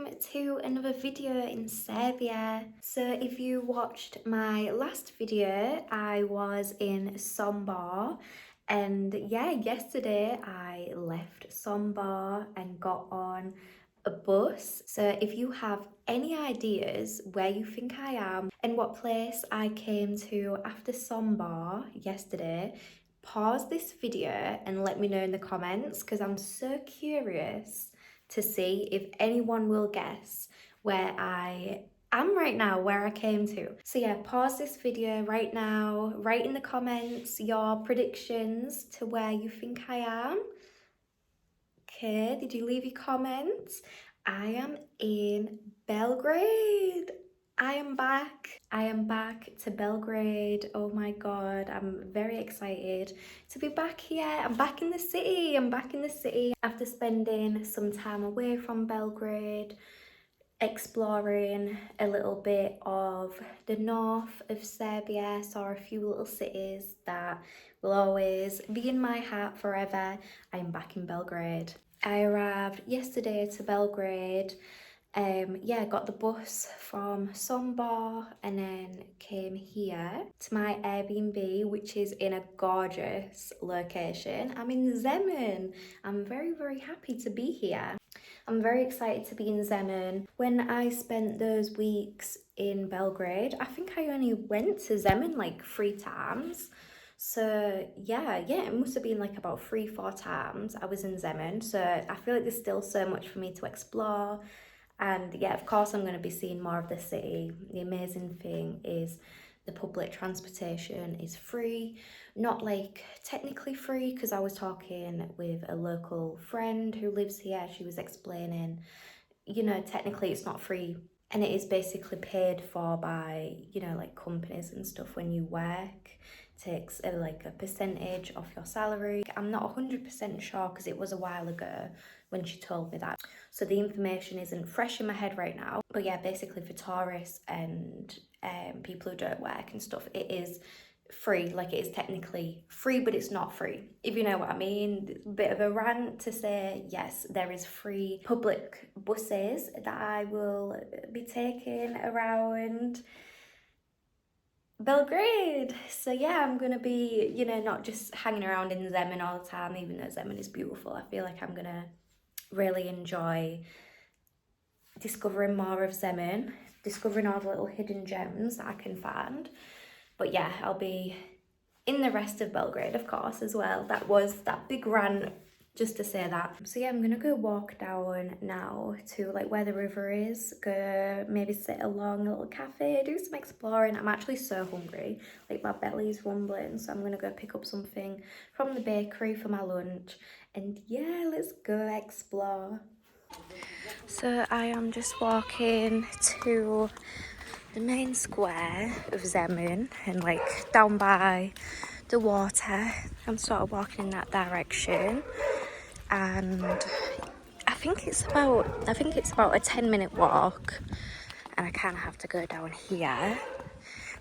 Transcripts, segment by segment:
welcome to another video in Serbia. So if you watched my last video, I was in Sombor, and yeah, yesterday I left Sombor and got on a bus. So if you have any ideas where you think I am and what place I came to after Sombor yesterday, pause this video and let me know in the comments, because I'm so curious to see if anyone will guess where I am right now, where I came to. So yeah, pause this video right now, write in the comments your predictions to where you think I am. Okay, did you leave your comments? I am in Belgrade. I am back. I am back to Belgrade. Oh my god, I'm very excited to be back here. I'm back in the city. I'm back in the city after spending some time away from Belgrade, exploring a little bit of the north of Serbia. Saw a few little cities that will always be in my heart forever. I am back in Belgrade. I arrived yesterday to Belgrade. Yeah, got the bus from Sombor and then came here to my Airbnb, which is in a gorgeous location. I'm in Zemun. I'm very happy to be here. I'm very excited to be in Zemun. When I spent those weeks in Belgrade, I think I only went to Zemun like 3 times. So yeah, it must have been like about 3-4 times I was in Zemun. So I feel like there's still so much for me to explore. And yeah, of course I'm going to be seeing more of the city. The amazing thing is the public transportation is free. Not like technically free, because I was talking with a local friend who lives here. She was explaining, you know, technically it's not free, and it is basically paid for by, you know, like companies and stuff. When you work, takes like a percentage of your salary. I'm not 100% sure because it was a while ago when she told me that, so the information isn't fresh in my head right now. But yeah, basically for tourists and people who don't work and stuff, it is free. Like, it is technically free, but it's not free, if you know what I mean. Bit of a rant to say, yes, there is free public buses that I will be taking around Belgrade. So yeah, I'm gonna be, you know, not just hanging around in Zemun all the time, even though Zemun is beautiful. I feel like I'm gonna really enjoy discovering more of Zemun, discovering all the little hidden gems that I can find. But yeah, I'll be in the rest of Belgrade, of course, as well. That was that big rant just to say that. So yeah, I'm gonna go walk down now to like where the river is, go maybe sit along a little cafe, do some exploring. I'm actually so hungry, like my belly's rumbling, so I'm gonna go pick up something from the bakery for my lunch, and yeah, let's go explore. So I am just walking to the main square of Zemun, and like down by the water. I'm sort of walking in that direction, and I think it's about a 10-minute walk, and I kind of have to go down here.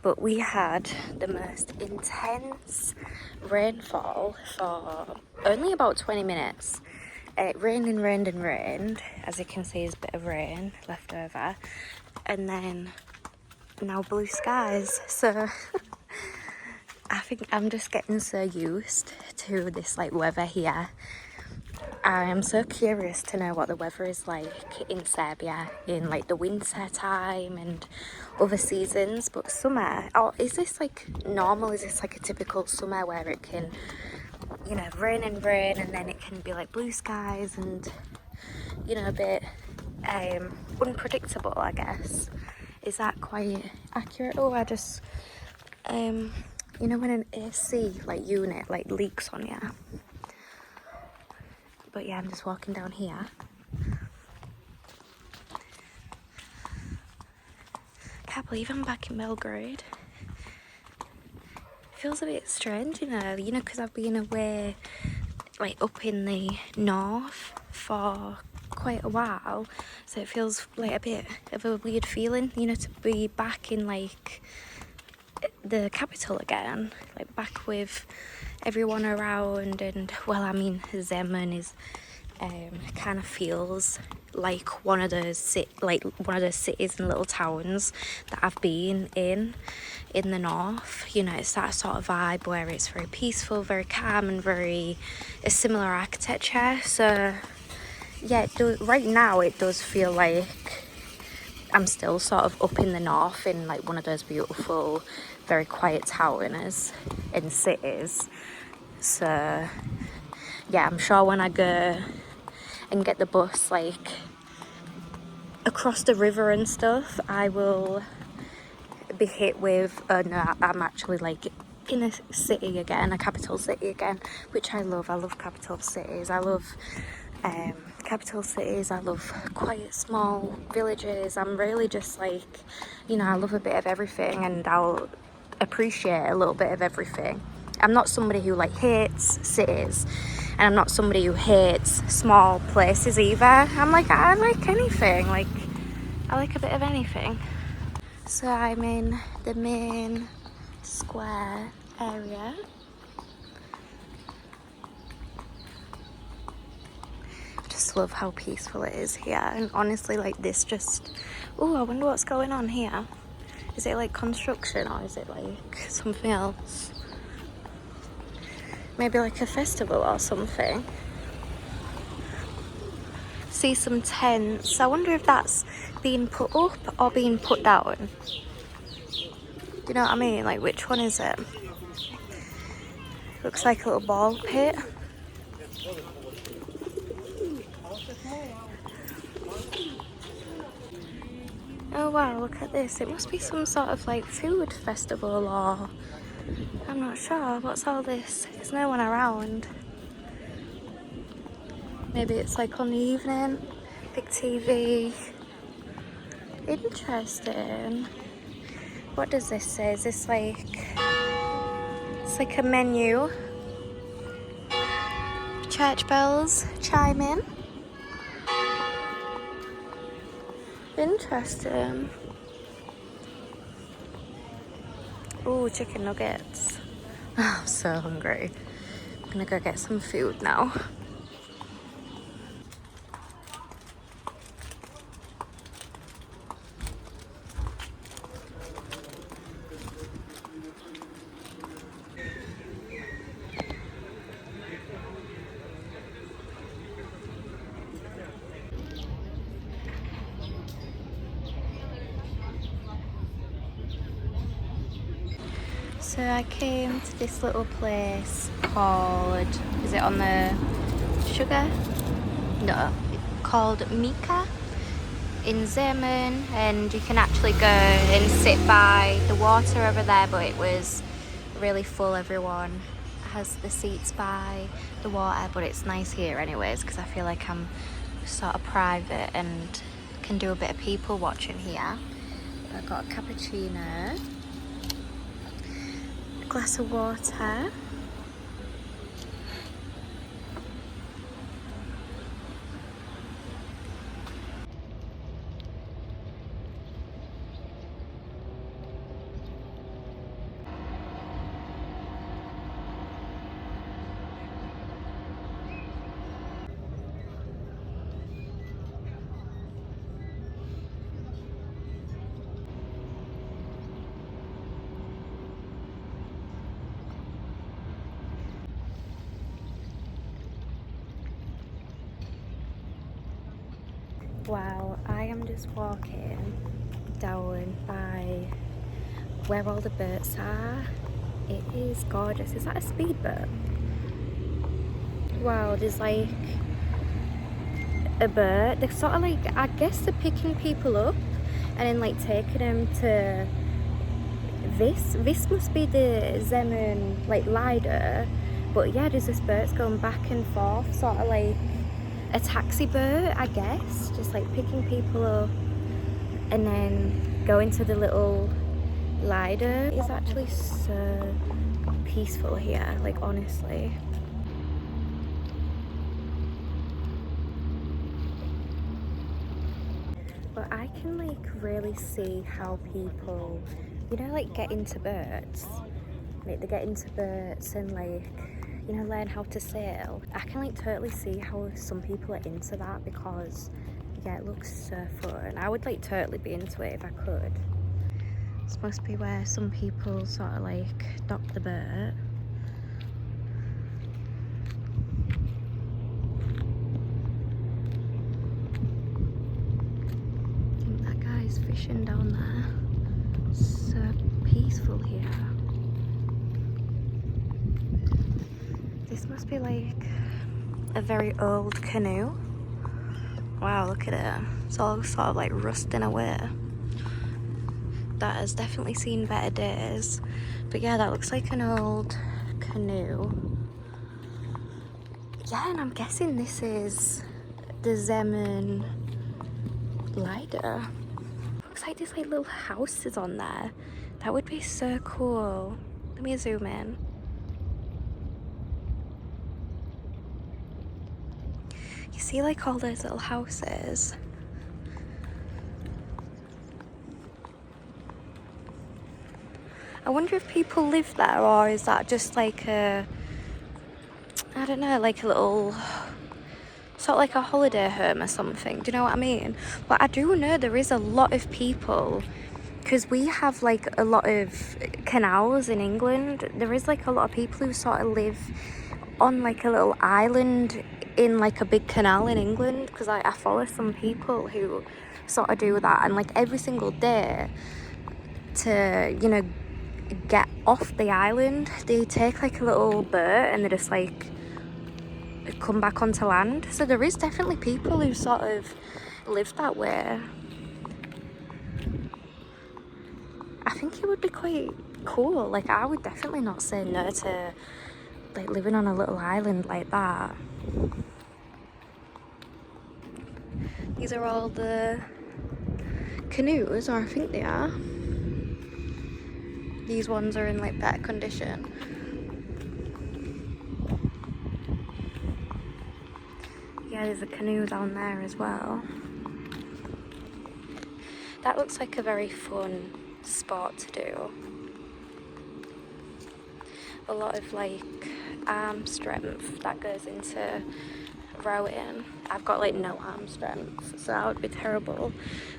But we had the most intense rainfall for only about 20 minutes. It rained and rained and rained. As you can see, there's a bit of rain left over, and then now blue skies. So I think I'm just getting so used to this like weather here. I am so curious to know what the weather is like in Serbia in like the winter time and other seasons. But summer, or is this like normal? Is this like a typical summer where it can, you know, rain and rain, and then it can be like blue skies and, you know, a bit unpredictable, I guess. Is that quite accurate? Oh, I just you know, when an AC like unit like leaks on you. But yeah, I'm just walking down here. Can't believe I'm back in Belgrade. Feels a bit strange, you know, because I've been away like up in the north for quite a while, so it feels like a bit of a weird feeling, you know, to be back in like the capital again, like back with everyone around. And well, I mean, Zemun is kind of feels like one of those cities and little towns that I've been in the north. You know, it's that sort of vibe where it's very peaceful, very calm, and very a similar architecture. So yeah, right now it does feel like I'm still sort of up in the north in like one of those beautiful, very quiet towns and cities. So yeah, I'm sure when I go and get the bus like across the river and stuff, I will be hit with no, I'm actually like in a city again, a capital city again, which I love. I love capital cities. I love capital cities. I love quiet small villages. I'm really just like, you know, I love a bit of everything, and I'll appreciate a little bit of everything. I'm not somebody who like hates cities, and I'm not somebody who hates small places either. I'm like, I like anything. Like, I like a bit of anything. So I'm in the main square area. I just love how peaceful it is here, and honestly, like this just, oh, I wonder what's going on here. Is it like construction, or is it like something else? Maybe like a festival or something. See some tents. I wonder if that's being put up or being put down. You know what I mean? Like, which one is it? Looks like a little ball pit. Oh wow, look at this. It must be some sort of like food festival, or I'm not sure. What's all this? There's no one around. Maybe it's like on the evening. Big TV. Interesting. What does this say? Is this like, it's like a menu. Church bells chime in. Interesting. Oh, chicken nuggets. I'm so hungry. I'm gonna go get some food now. So I came to this little place called, is it on the sugar? No, called Mika in Zemun, and you can actually go and sit by the water over there, but it was really full. Everyone has the seats by the water, but it's nice here anyways because I feel like I'm sort of private and can do a bit of people watching here. I got a cappuccino, glass of water. Wow, I am just walking down by where all the boats are. It is gorgeous. Is that a speedboat? Wow, there's like a boat. They're sort of like, I guess they're picking people up and then like taking them to this. This must be the Zemun like Lido. But yeah, there's this boats going back and forth, sort of like a taxi boat, I guess, just like picking people up and then going to the little Lido. It's actually so peaceful here, like honestly. But I can like really see how people, you know, like get into boats. Like they get into boats and like, you know, learn how to sail. I can like totally see how some people are into that because yeah, it looks so fun. I would like totally be into it if I could. This must be where some people sort of like dock the boat. I think that guy's fishing down there. So peaceful here. This must be like a very old canoe. Wow, look at it. It's all sort of like rusting away. That has definitely seen better days. But yeah, that looks like an old canoe. Yeah, and I'm guessing this is the Zemun lighter. Looks like there's like little houses on there. That would be so cool. Let me zoom in. You see like all those little houses? I wonder if people live there, or is that just like a, I don't know, like a little, sort of like a holiday home or something. Do you know what I mean? But I do know there is a lot of people, because we have like a lot of canals in England. There is like a lot of people who sort of live on like a little island in like a big canal in England, because I follow some people who sort of do that, and like every single day to, you know, get off the island, they take like a little boat and they just like come back onto land. So there is definitely people who sort of live that way. I think it would be quite cool. Like I would definitely not say no to like living on a little island like that. These are all the canoes, or I think they are. These ones are in like better condition. Yeah, there's a canoe down there as well. That looks like a very fun sport to do. A lot of like arm strength that goes into rowing. I've got like no arm strength, so that would be terrible,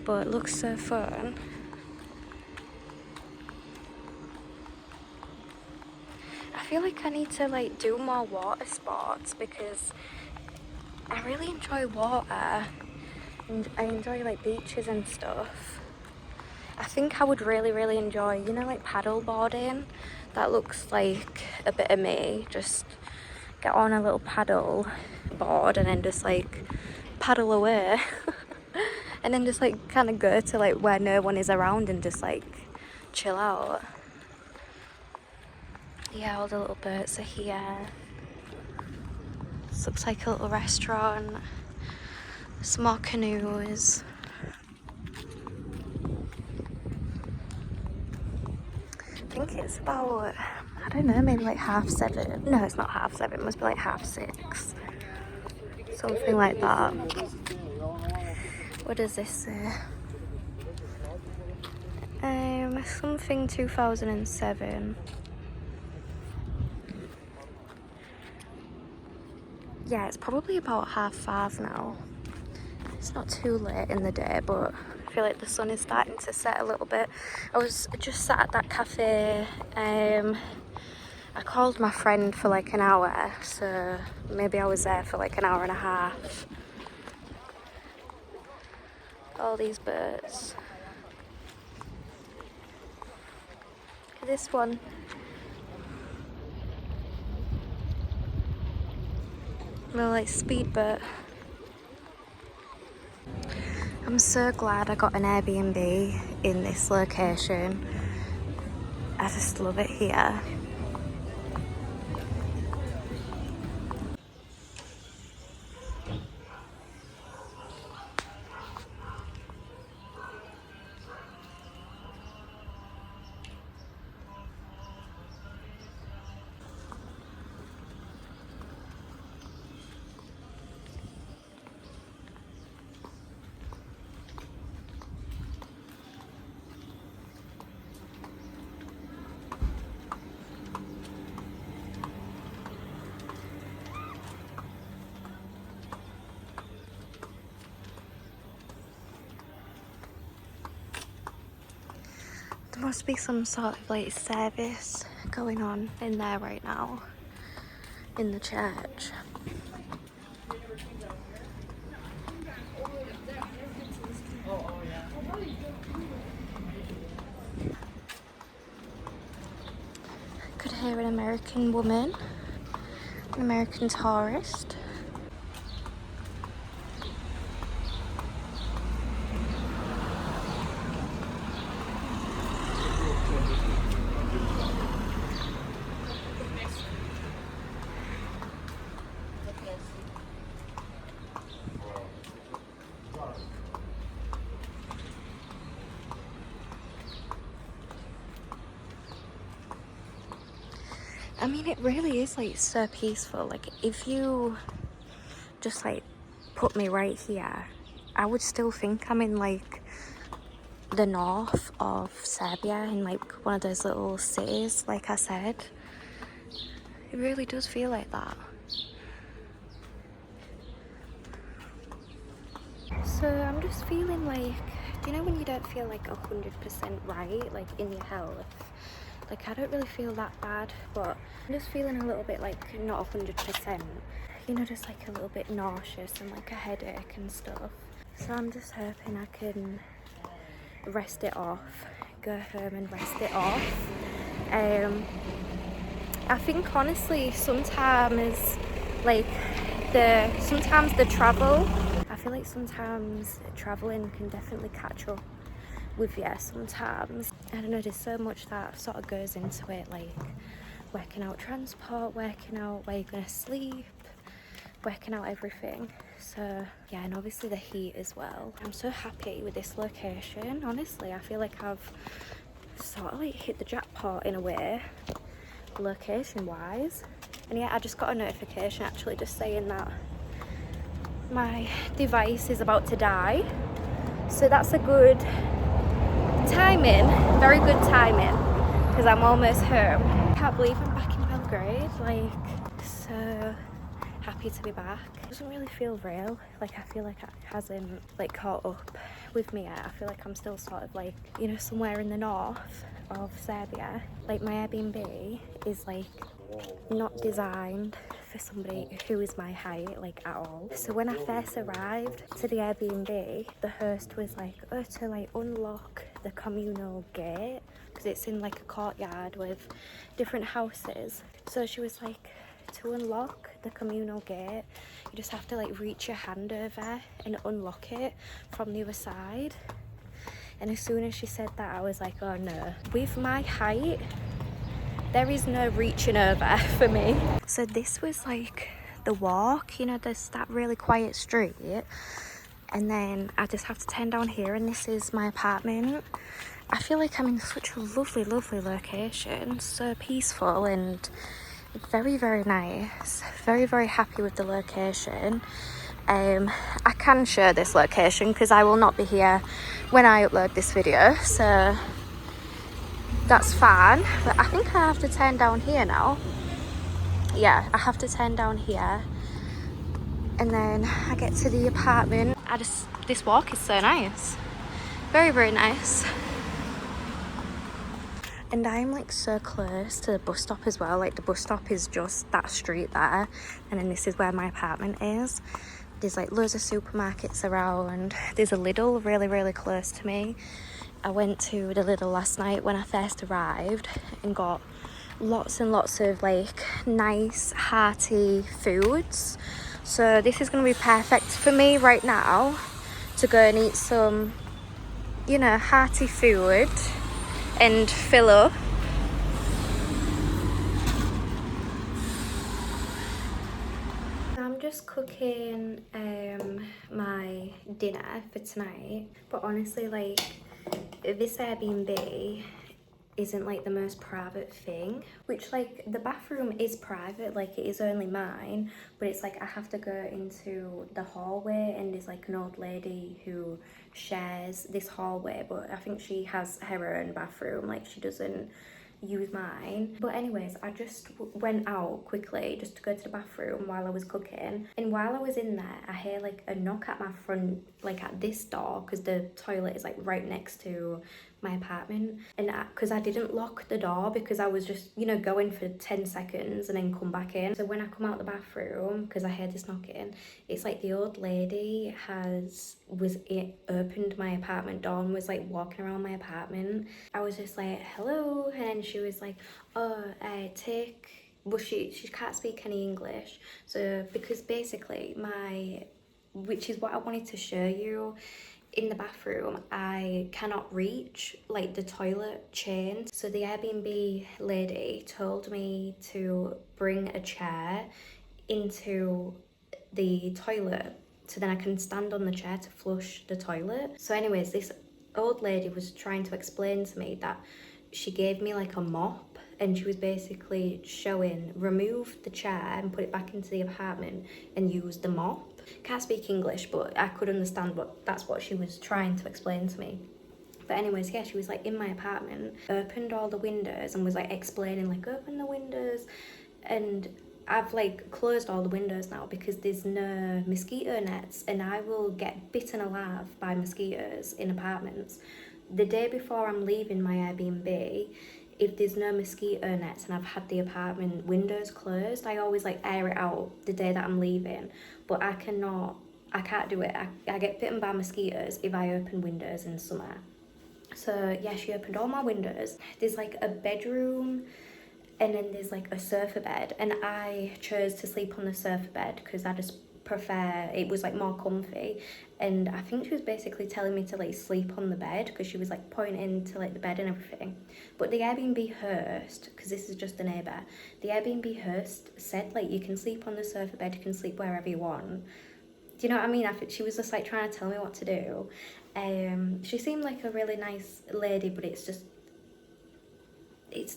but it looks so fun. I feel like I need to like do more water sports because I really enjoy water and I enjoy like beaches and stuff. I think I would really enjoy, you know, like paddle boarding. That looks like a bit of me. Just get on a little paddle board and then just like paddle away and then just like kind of go to like where no one is around and just like chill out. Yeah, all the little boats are here. This looks like a little restaurant. Some more canoes. I think it's about, I don't know, maybe like 7:30. No, it's not 7:30. It must be like 6:30. Something like that. What does this say? Something 2007. Yeah, it's probably about 5:30 now. It's not too late in the day, but I feel like the sun is starting to set a little bit. I was just sat at that cafe. I called my friend for like an hour, so maybe I was there for like an hour and a half. All these birds. Look at this one. Little like speedboat. I'm so glad I got an Airbnb in this location. I just love it here. must be some sort of like service going on in there right now, in the church. Could hear an American woman, an American tourist. I mean, it really is like so peaceful. Like if you just like put me right here, I would still think I'm in like the north of Serbia, in like one of those little cities, like I said. It really does feel like that. So I'm just feeling like, do you know when you don't feel like 100% right, like in your health? Like I don't really feel that bad, but I'm just feeling a little bit like not 100%. You know, just like a little bit nauseous and like a headache and stuff. So I'm just hoping I can rest it off, go home and rest it off. I think honestly sometimes the travel, I feel like sometimes traveling can definitely catch up with you sometimes. I don't know, there's so much that sort of goes into it, like working out transport, working out where you're gonna sleep, working out everything. So yeah, and obviously the heat as well. I'm so happy with this location, honestly. I feel like I've sort of like hit the jackpot in a way, location wise. And yeah, I just got a notification actually just saying that my device is about to die, so that's a good timing, very good timing, because I'm almost home. Can't believe I'm back in Belgrade, like so happy to be back. It doesn't really feel real, like I feel like it hasn't like caught up with me yet. I feel like I'm still sort of like, you know, somewhere in the north of Serbia. Like my Airbnb is like not designed for somebody who is my height, like at all. So when I first arrived to the Airbnb, the host was like, oh, to like unlock the communal gate, because it's in like a courtyard with different houses. So she was like, to unlock the communal gate, you just have to like reach your hand over and unlock it from the other side. And as soon as she said that, I was like, oh no, with my height, there is no reaching over for me. So this was like the walk, you know, there's that really quiet street, and then I just have to turn down here, and this is my apartment. I feel like I'm in such a lovely, lovely location, so peaceful and very, very nice. Very, very happy with the location. I can share this location because I will not be here when I upload this video, so that's fine. But I think I have to turn down here now. Yeah, I have to turn down here, and then I get to the apartment. This walk is so nice, very, very nice. And I'm like so close to the bus stop as well. Like the bus stop is just that street there, and then this is where my apartment is. There's like loads of supermarkets around. There's a Lidl really, really close to me. I went to the Lidl last night when I first arrived and got lots and lots of like nice hearty foods. So this is going to be perfect for me right now to go and eat some, you know, hearty food and fill up. I'm just cooking my dinner for tonight, but honestly, like this Airbnb isn't like the most private thing, which like the bathroom is private, like it is only mine, but it's like I have to go into the hallway, and there's like an old lady who shares this hallway, but I think she has her own bathroom, like she doesn't use mine. But anyways, I just went out quickly just to go to the bathroom while I was cooking, and while I was in there I hear like a knock at my front, like at this door, because the toilet is like right next to my apartment, and because I didn't lock the door because I was just, you know, going for 10 seconds and then come back in. So when I come out the bathroom, because I heard this knocking, it's like the old lady opened my apartment door and was like walking around my apartment. I was just like, hello, and then she was like, oh, well, she can't speak any English. So because basically which is what I wanted to show you, in the bathroom I cannot reach like the toilet chain. So the Airbnb lady told me to bring a chair into the toilet so then I can stand on the chair to flush the toilet. So anyways, this old lady was trying to explain to me that she gave me like a mop, and she was basically showing remove the chair and put it back into the apartment and use the mop. Can't speak English, but I could understand that's what she was trying to explain to me. But anyways, yeah, she was like in my apartment, opened all the windows and was like explaining like open the windows, and I've like closed all the windows now because there's no mosquito nets, and I will get bitten alive by mosquitoes in apartments. The day before I'm leaving my Airbnb, if there's no mosquito nets and I've had the apartment windows closed, I always like air it out the day that I'm leaving. But I can't do it. I get bitten by mosquitoes if I open windows in summer. So yeah, she opened all my windows. There's like a bedroom, and then there's like a sofa bed, and I chose to sleep on the sofa bed because I just prefer, it was like more comfy. And I think she was basically telling me to like sleep on the bed because she was like pointing to like the bed and everything. But the Airbnb host, because this is just a neighbour, the Airbnb host said like you can sleep on the sofa bed, you can sleep wherever you want. Do you know what I mean? I think she was just like trying to tell me what to do. She seemed like a really nice lady, but it's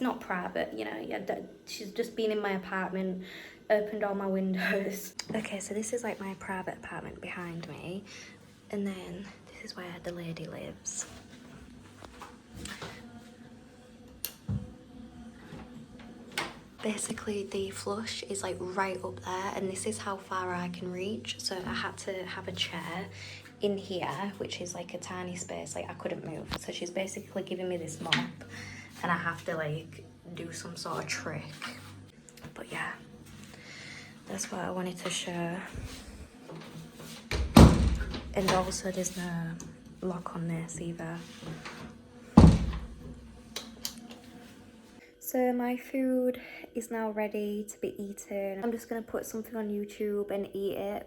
not private, you know. Yeah, she's just been in my apartment, opened all my windows. Okay, so this is like my private apartment behind me, and then this is where the lady lives. Basically the flush is like right up there, and this is how far I can reach. So I had to have a chair in here, which is like a tiny space, like I couldn't move. So she's basically giving me this mop and I have to like do some sort of trick. But yeah, that's what I wanted to show. And also there's no lock on this either. So my food is now ready to be eaten. I'm just gonna put something on YouTube and eat it.